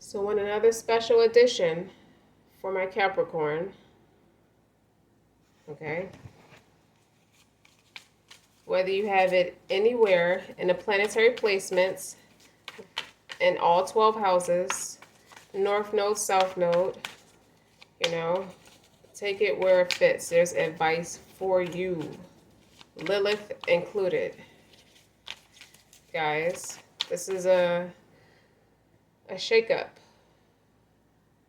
So in another special edition for my Capricorn, okay, whether you have it anywhere in the planetary placements, in all 12 houses, North Node, South Node, you know, take it where it fits. There's advice for you, Lilith included. Guys, this is a shakeup.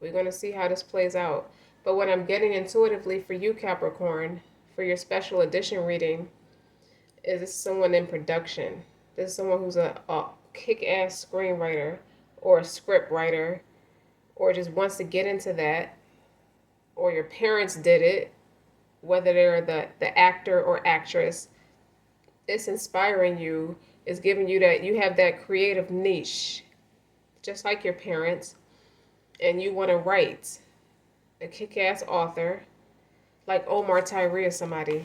We're going to see how this plays out. But what I'm getting intuitively for you, Capricorn, for your special edition reading, is this someone in production. This is someone who's a kick-ass screenwriter or a script writer or just wants to get into that, or your parents did it, whether they're the actor or actress. It's inspiring you. It's giving you that you have that creative niche, just like your parents, and you want to write. A kick-ass author like Omar Tyree or somebody.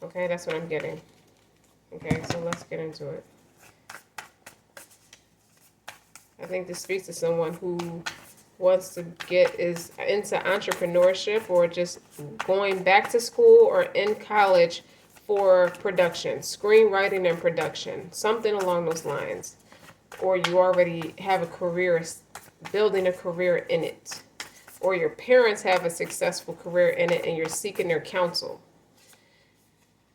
Okay, that's what I'm getting. Okay, so let's get into it. I think this speaks to someone who wants to is into entrepreneurship or just going back to school or in college for production, screenwriting and production, something along those lines. Or you already have a career, building a career in it. Or your parents have a successful career in it and you're seeking their counsel.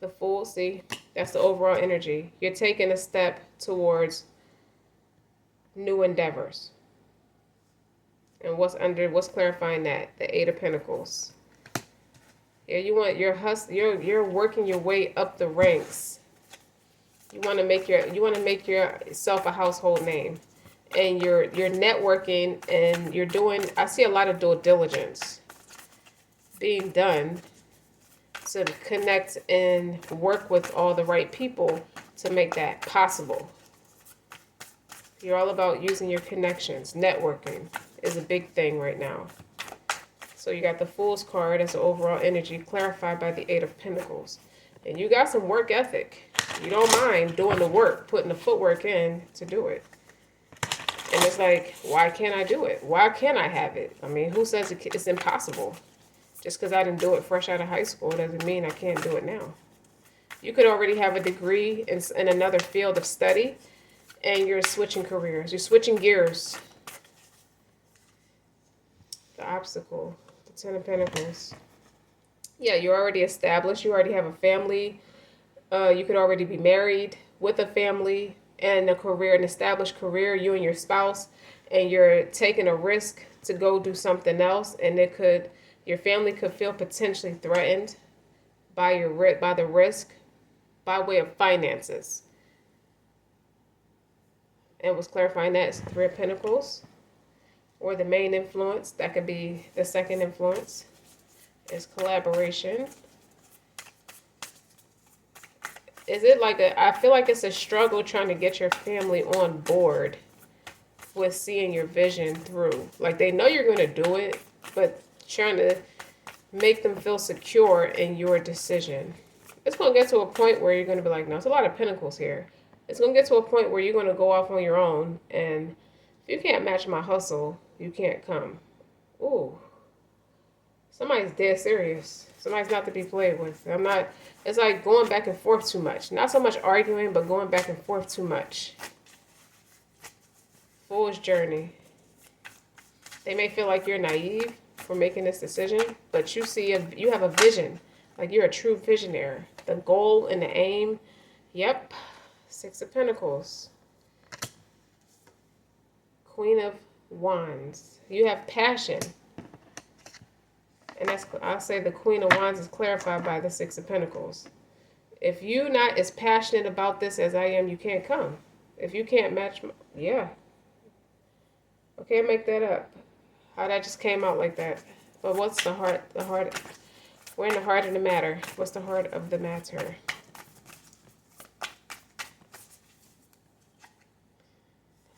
The Fool, see, that's the overall energy. You're taking a step towards new endeavors. And what's clarifying that? The Eight of Pentacles. Yeah, you want your you're working your way up the ranks. You want to make yourself a household name. And you're networking and you're doing, I see a lot of due diligence being done to connect and work with all the right people to make that possible. You're all about using your connections. Networking is a big thing right now. So you got the Fool's card as the overall energy clarified by the Eight of Pentacles. And you got some work ethic. You don't mind doing the work, putting the footwork in to do it. And it's like, why can't I do it? Why can't I have it? I mean, who says it's impossible? Just because I didn't do it fresh out of high school doesn't mean I can't do it now. You could already have a degree in another field of study, and you're switching careers. You're switching gears. The obstacle, the Ten of Pentacles. Yeah, you're already established. You already have a family. You could already be married with a family and a career, an established career, you and your spouse, and you're taking a risk to go do something else, and your family could feel potentially threatened by the risk by way of finances. And was clarifying that is Three of Pentacles, or the main influence. That could be the second influence, is collaboration. Is it like I feel like it's a struggle trying to get your family on board with seeing your vision through. Like they know you're going to do it, but trying to make them feel secure in your decision. It's going to get to a point where you're going to be like, no, it's a lot of pentacles here. It's going to get to a point where you're going to go off on your own, and if you can't match my hustle, you can't come. Ooh. Somebody's dead serious. Somebody's not to be played with. It's like going back and forth too much. Not so much arguing, but going back and forth too much. Fool's journey. They may feel like you're naive for making this decision, but you have a vision. Like you're a true visionary. The goal and the aim. Yep. Six of Pentacles. Queen of Wands. You have passion. And I'll say the Queen of Wands is clarified by the Six of Pentacles. If you're not as passionate about this as I am, you can't come. If you can't match, yeah. I can't make that up. How that just came out like that. But what's the heart? We're in the heart of the matter. What's the heart of the matter?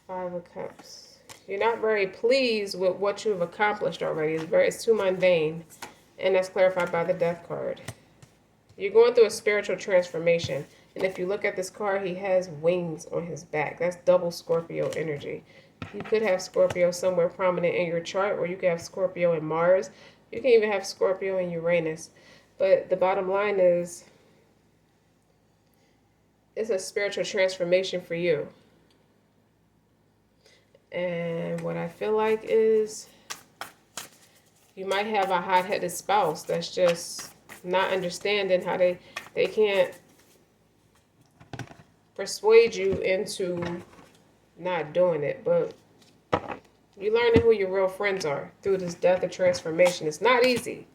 Five of Cups. You're not very pleased with what you've accomplished already. It's too mundane. And that's clarified by the Death card. You're going through a spiritual transformation. And if you look at this card, he has wings on his back. That's double Scorpio energy. You could have Scorpio somewhere prominent in your chart, or you could have Scorpio in Mars. You can even have Scorpio in Uranus. But the bottom line is, it's a spiritual transformation for you. And what I feel like is, you might have a hot-headed spouse that's just not understanding how they can't persuade you into not doing it. But you're learning who your real friends are through this death of transformation. It's not easy.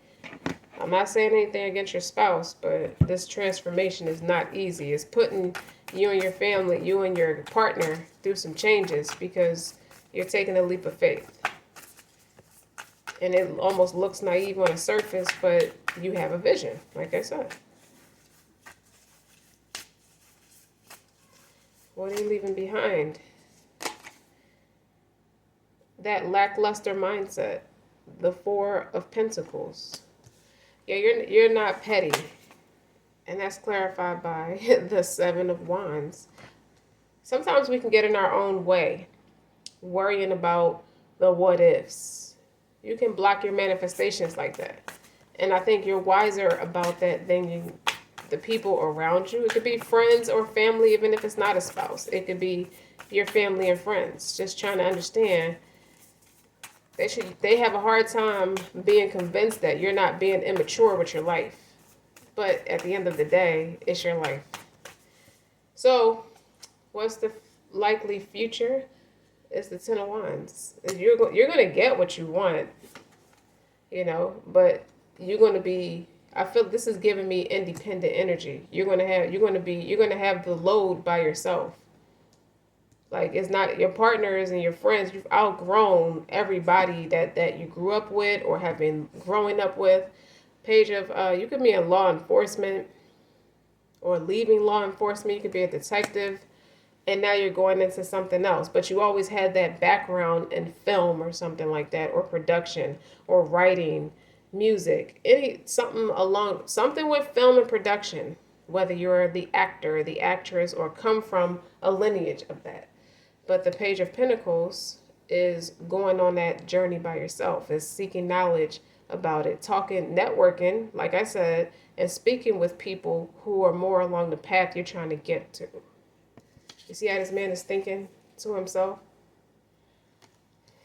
I'm not saying anything against your spouse, but this transformation is not easy. It's putting you and your family, you and your partner through some changes because you're taking a leap of faith. And it almost looks naive on the surface, but you have a vision, like I said. What are you leaving behind? That lackluster mindset. The Four of Pentacles. Yeah, you're not petty. And that's clarified by the Seven of Wands. Sometimes we can get in our own way, worrying about the what ifs. You can block your manifestations like that. And I think you're wiser about that than the people around you. It could be friends or family, even if it's not a spouse. It could be your family and friends. Just trying to understand. They have a hard time being convinced that you're not being immature with your life. But at the end of the day, it's your life. So, what's the likely future? It's the Ten of Wands. You're going to get what you want, but you're going to be, I feel this is giving me independent energy. You're going to have the load by yourself. Like, it's not your partners and your friends. You've outgrown everybody that you grew up with or have been growing up with. Page of, you could be in law enforcement or leaving law enforcement. You could be a detective. And now you're going into something else. But you always had that background in film or something like that, or production, or writing, music, something with film and production, whether you're the actor, the actress, or come from a lineage of that. But the Page of Pentacles is going on that journey by yourself, is seeking knowledge about it, talking, networking, like I said, and speaking with people who are more along the path you're trying to get to. You see how this man is thinking to himself?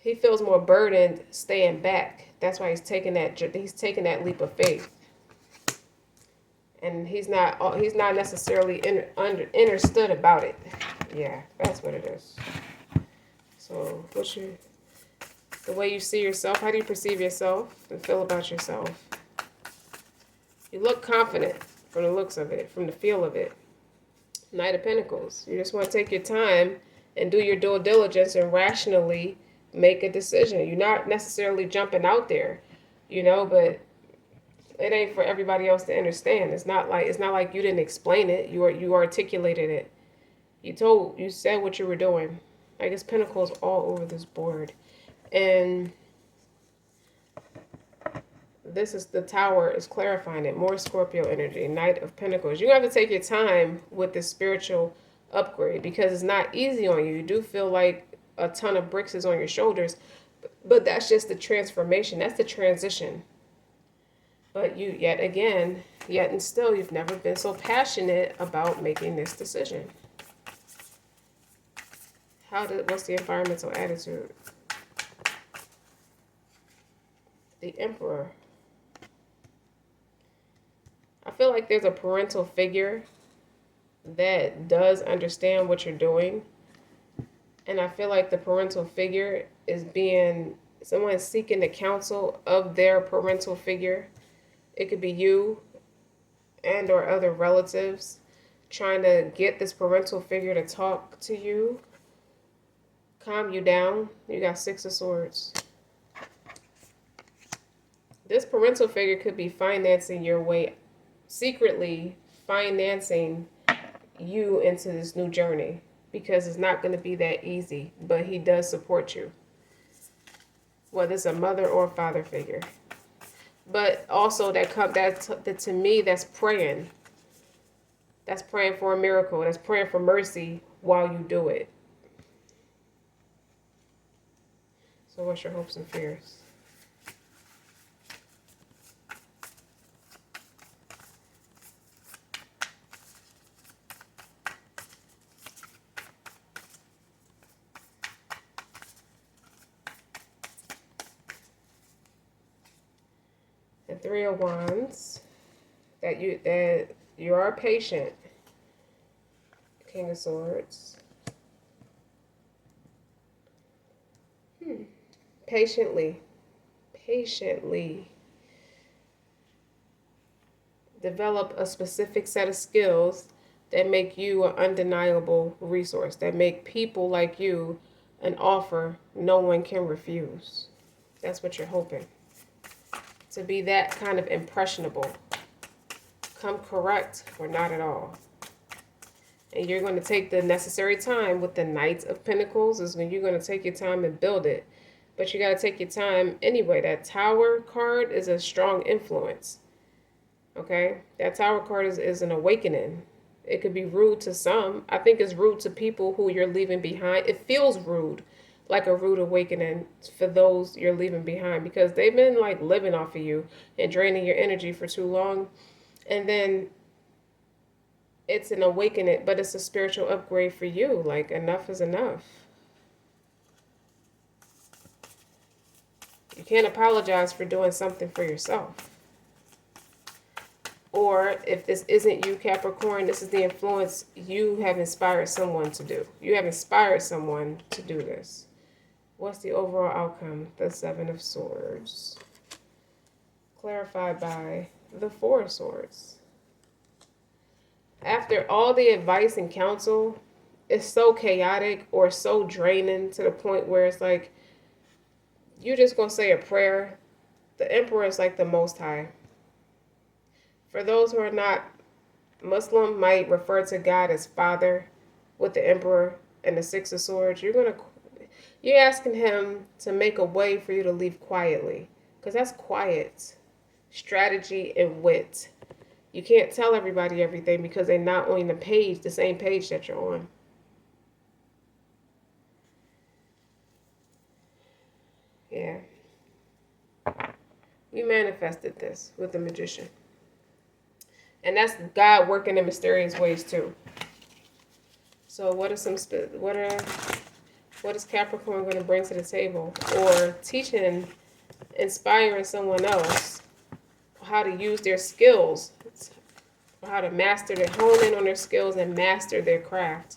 He feels more burdened staying back. That's why he's taking that leap of faith. And he's not necessarily understood about it. Yeah, that's what it is. So, the way you see yourself, how do you perceive yourself and feel about yourself? You look confident from the looks of it, from the feel of it. Knight of Pentacles. You just want to take your time and do your due diligence and rationally make a decision. You're not necessarily jumping out there, but it ain't for everybody else to understand. It's not like you didn't explain it. You articulated it. You said what you were doing. I guess Pentacles all over this board. And this is the Tower is clarifying it. More Scorpio energy. Knight of Pentacles. You have to take your time with this spiritual upgrade because it's not easy on you. You do feel like a ton of bricks is on your shoulders. But that's just the transformation. That's the transition. But yet and still, you've never been so passionate about making this decision. What's the environmental attitude? The Emperor. I feel like there's a parental figure that does understand what you're doing. And I feel like the parental figure is someone seeking the counsel of their parental figure. It could be you and or other relatives trying to get this parental figure to talk to you, calm you down. You got Six of Swords. This parental figure could be financing your way, secretly financing you into this new journey because it's not going to be that easy, but he does support you. Whether it's a mother or father figure. But also that to me, that's praying. That's praying for a miracle. That's praying for mercy while you do it. So what's your hopes and fears? The Three of Wands. That you are patient. King of Swords. Patiently develop a specific set of skills that make you an undeniable resource, that make people like you an offer no one can refuse. That's what you're hoping. To be that kind of impressionable. Come correct or not at all. And you're going to take the necessary time with the Knight of Pentacles is when you're going to take your time and build it. But you got to take your time anyway. That Tower card is a strong influence. Okay? That Tower card is an awakening. It could be rude to some. I think it's rude to people who you're leaving behind. It feels rude, like a rude awakening for those you're leaving behind because they've been like living off of you and draining your energy for too long. And then it's an awakening, but it's a spiritual upgrade for you. Like, enough is enough. You can't apologize for doing something for yourself. Or if this isn't you, Capricorn, this is the influence you have inspired someone to do. You have inspired someone to do this. What's the overall outcome? The Seven of Swords. Clarified by the Four of Swords. After all the advice and counsel, it's so chaotic or so draining to the point where it's like, you're just going to say a prayer. The Emperor is like the Most High. For those who are not Muslim, might refer to God as Father with the Emperor and the Six of Swords. You're asking him to make a way for you to leave quietly. Because that's quiet. Strategy and wit. You can't tell everybody everything because they're not on the same page that you're on. Yeah. You manifested this with the Magician. And that's God working in mysterious ways too. So what is Capricorn going to bring to the table? Or teaching, inspiring someone else how to use their skills, how to hone in on their skills and master their craft.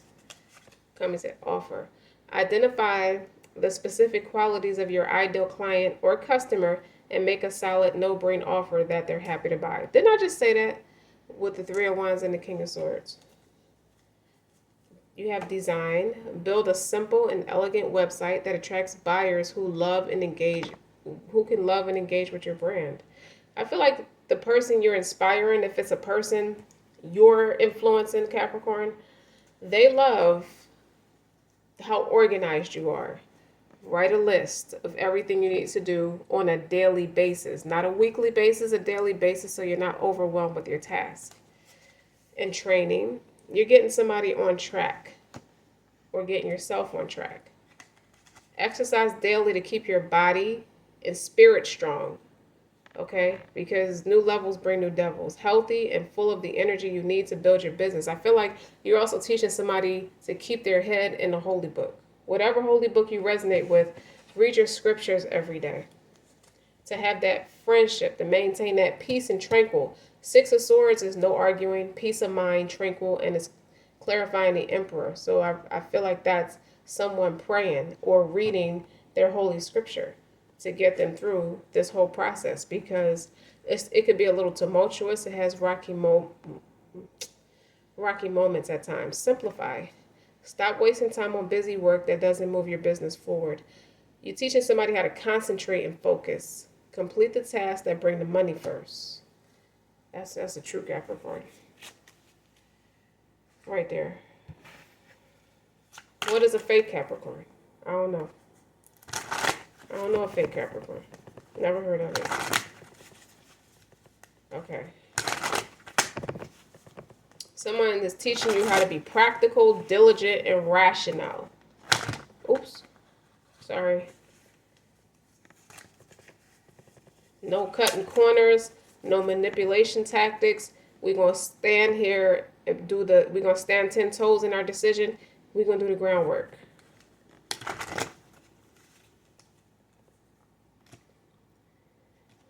Come and say, offer. Identify the specific qualities of your ideal client or customer and make a solid, no-brain offer that they're happy to buy. Didn't I just say that with the Three of Wands and the King of Swords? You have design. Build a simple and elegant website that attracts buyers who can love and engage with your brand. I feel like the person you're inspiring, if it's a person you're influencing, Capricorn, they love how organized you are. Write a list of everything you need to do on a daily basis. Not a weekly basis, a daily basis, so you're not overwhelmed with your task. In training, you're getting somebody on track or getting yourself on track. Exercise daily to keep your body and spirit strong. Okay, because new levels bring new devils. Healthy and full of the energy you need to build your business. I feel like you're also teaching somebody to keep their head in the holy book. Whatever holy book you resonate with, read your scriptures every day. To have that friendship, to maintain that peace and tranquil. Six of Swords is no arguing, peace of mind, tranquil, and it's clarifying the Emperor. So I feel like that's someone praying or reading their holy scripture to get them through this whole process, because it could be a little tumultuous. It has rocky moments at times. Simplify. Stop wasting time on busy work that doesn't move your business forward. You're teaching somebody how to concentrate and focus. Complete the tasks that bring the money first. That's a true Capricorn. Right there. What is a fake Capricorn? I don't know. I don't know a fake Capricorn. Never heard of it. Okay. Someone is teaching you how to be practical, diligent, and rational. Oops. Sorry. No cutting corners, no manipulation tactics. We're gonna stand here and we're gonna stand 10 toes in our decision. We're gonna do the groundwork.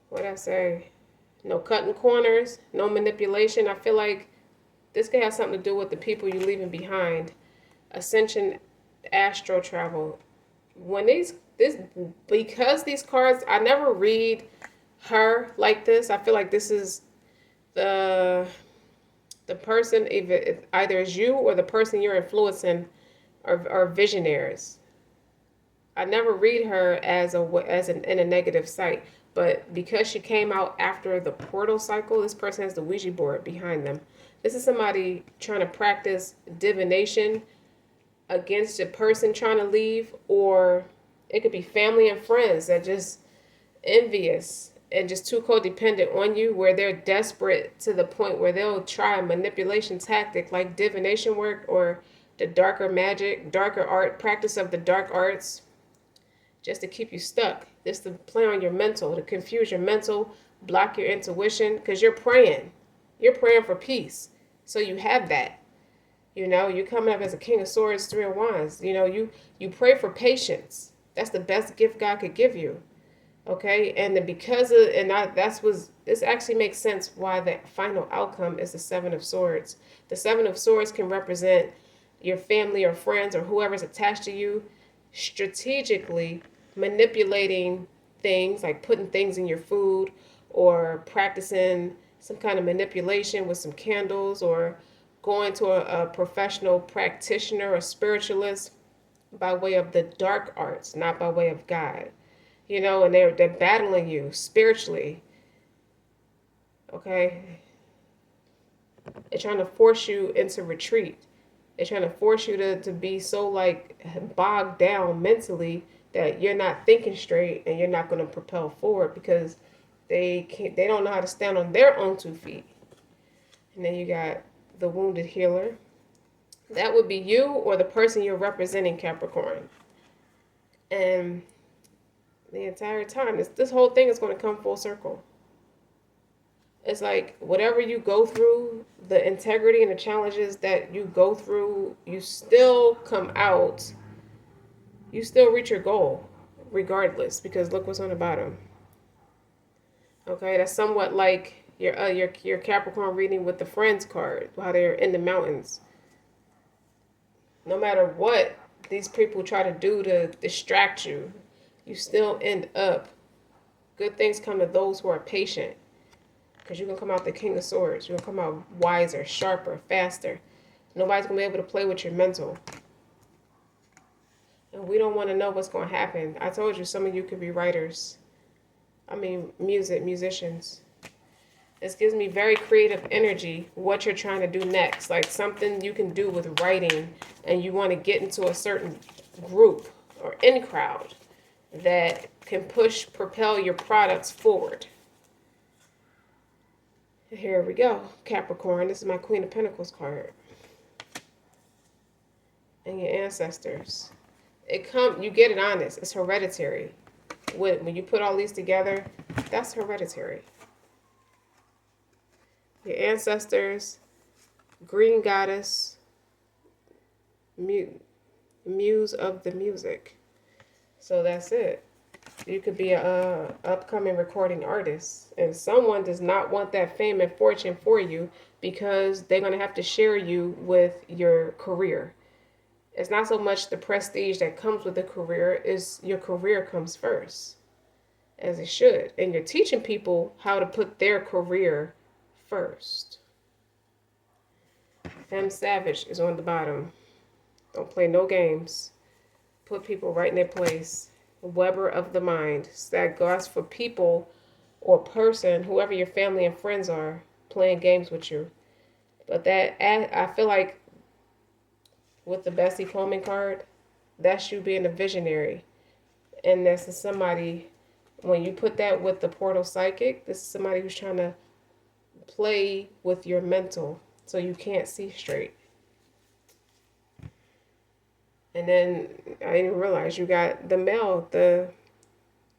What'd I say? No cutting corners, no manipulation. I feel like this could have something to do with the people you're leaving behind. Ascension, astral travel. When because these cards, I never read her like this. I feel like this is the person, either is you or the person you're influencing are visionaries. I never read her in a negative sight, but because she came out after the portal cycle, this person has the Ouija board behind them. This is somebody trying to practice divination against a person trying to leave, or it could be family and friends that just envious and just too codependent on you, where they're desperate to the point where they'll try a manipulation tactic like divination work or the darker magic, darker art, practice of the dark arts, just to keep you stuck. Just to play on your mental, to confuse your mental, block your intuition, because you're praying. You're praying for peace. So you have that. You know, you're coming up as a King of Swords, Three of Wands. You know, you pray for patience. That's the best gift God could give you. Okay, and this actually makes sense why the final outcome is the Seven of Swords. The Seven of Swords can represent your family or friends or whoever's attached to you strategically manipulating things, like putting things in your food or practicing some kind of manipulation with some candles, or going to a professional practitioner or spiritualist by way of the dark arts, not by way of God. You know, and they're battling you spiritually. Okay? They're trying to force you into retreat. They're trying to force you to be so like bogged down mentally that you're not thinking straight and you're not going to propel forward, because they don't know how to stand on their own 2 feet. And then you got the wounded healer. That would be you or the person you're representing, Capricorn. And the entire time, this whole thing is going to come full circle. It's like whatever you go through, the integrity and the challenges that you go through, you still come out, you still reach your goal regardless, because look what's on the bottom. Okay, that's somewhat like your Capricorn reading with the Friends card, how they're in the mountains. No matter what these people try to do to distract you, you still end up, good things come to those who are patient. Because you're going to come out the King of Swords. You're going to come out wiser, sharper, faster. Nobody's going to be able to play with your mental. And we don't want to know what's going to happen. I told you some of you could be writers. Musicians. This gives me very creative energy, what you're trying to do next. Like something you can do with writing, and you want to get into a certain group or in crowd that can propel your products forward. Here we go, Capricorn. This is my Queen of Pentacles card. And your ancestors. You get it honest. It's hereditary. When you put all these together, that's hereditary. Your ancestors, Green Goddess, Muse of the Music. So that's it. You could be a upcoming recording artist, and someone does not want that fame and fortune for you, because they're going to have to share you with your career. It's not so much the prestige that comes with the career, is your career comes first, as it should. And you're teaching people how to put their career first. Femme Savage is on the bottom. Don't play no games. Put people right in their place. Weber of the mind. So that goes for people or person, whoever your family and friends are, playing games with you. But I feel like with the Bessie Coleman card, that's you being a visionary. And this is somebody, when you put that with the portal psychic, this is somebody who's trying to play with your mental so you can't see straight. And then I didn't realize you got the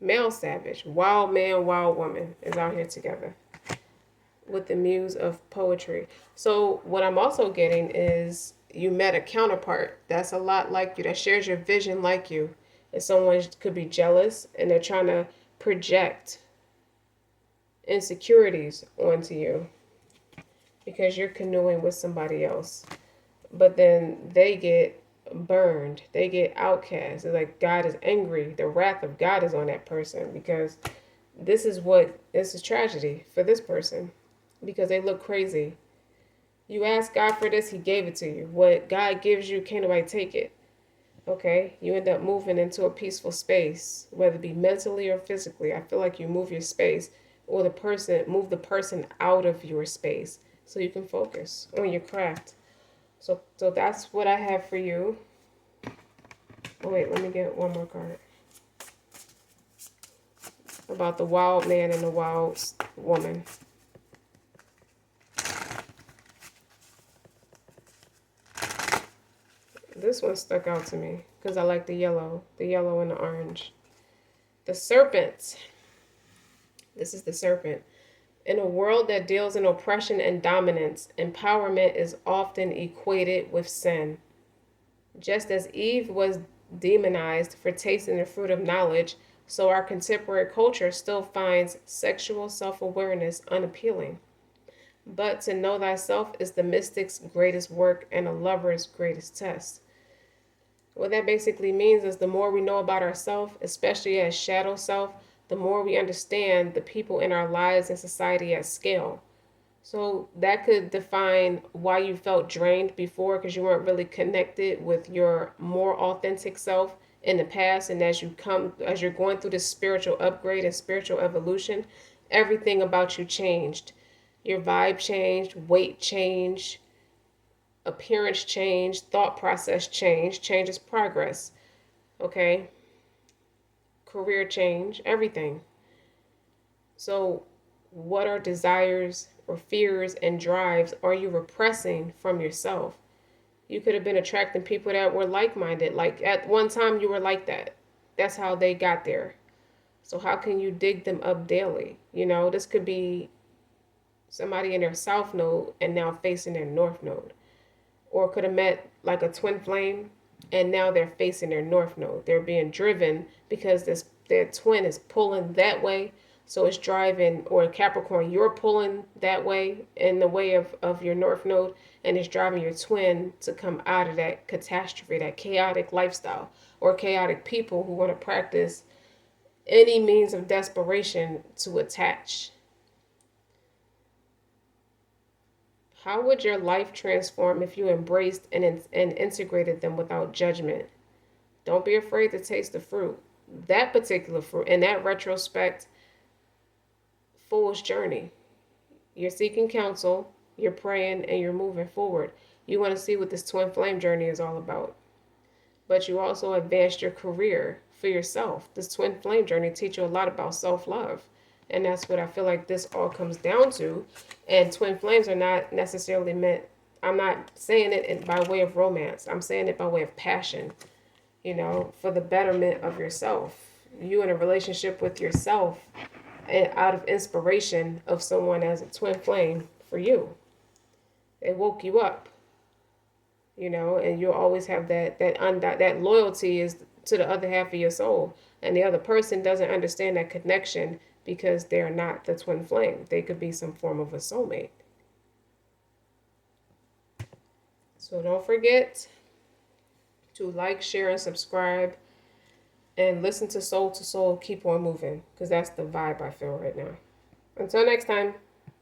male savage, wild man, wild woman is out here together with the muse of poetry. So what I'm also getting is you met a counterpart that's a lot like you, that shares your vision like you. And someone could be jealous and they're trying to project insecurities onto you because you're canoeing with somebody else. But then they get burned, they get outcast. It's like God is angry. The wrath of God is on that person because this is tragedy for this person because they look crazy. You ask God for this, He gave it to you. What God gives you, can't nobody take it. Okay? You end up moving into a peaceful space, whether it be mentally or physically. I feel like you move your space or move the person out of your space so you can focus on your craft. So that's what I have for you. Oh wait, let me get one more card. About the wild man and the wild woman. This one stuck out to me because I like the yellow and the orange. The serpent. This is the serpent. In a world that deals in oppression and dominance, empowerment is often equated with sin. Just as Eve was demonized for tasting the fruit of knowledge, so our contemporary culture still finds sexual self-awareness unappealing. But to know thyself is the mystic's greatest work and a lover's greatest test. What that basically means is the more we know about ourselves, especially as shadow self, the more we understand the people in our lives and society at scale. So that could define why you felt drained before because you weren't really connected with your more authentic self in the past. And as you're going through this spiritual upgrade and spiritual evolution, everything about you changed. Your vibe changed, weight changed, appearance changed, thought process changed. Change is progress. Okay? Career change, everything. So what are desires or fears and drives are you repressing from yourself? You could have been attracting people that were like-minded. Like at one time you were like that. That's how they got there. So how can you dig them up daily? You know, this could be somebody in their south node and now facing their north node. Or could have met like a twin flame and now they're facing their north node. They're being driven because their twin is pulling that way. So it's driving, or Capricorn, you're pulling that way in the way of your north node, and it's driving your twin to come out of that catastrophe, that chaotic lifestyle, or chaotic people who want to practice any means of desperation to attach. How would your life transform if you embraced and integrated them without judgment? Don't be afraid to taste the fruit. That particular fruit, in that retrospect, fool's journey. You're seeking counsel, you're praying, and you're moving forward. You want to see what this twin flame journey is all about. But you also advanced your career for yourself. This twin flame journey teach you a lot about self-love. And that's what I feel like this all comes down to. And twin flames are not necessarily meant, I'm not saying it by way of romance. I'm saying it by way of passion, you know, for the betterment of yourself. You in a relationship with yourself out of inspiration of someone as a twin flame for you. It woke you up, you know, and you'll always have that loyalty is to the other half of your soul. And the other person doesn't understand that connection because they're not the twin flame. They could be some form of a soulmate. So don't forget to like, share, and subscribe. And listen to Soul, keep on moving. Because that's the vibe I feel right now. Until next time.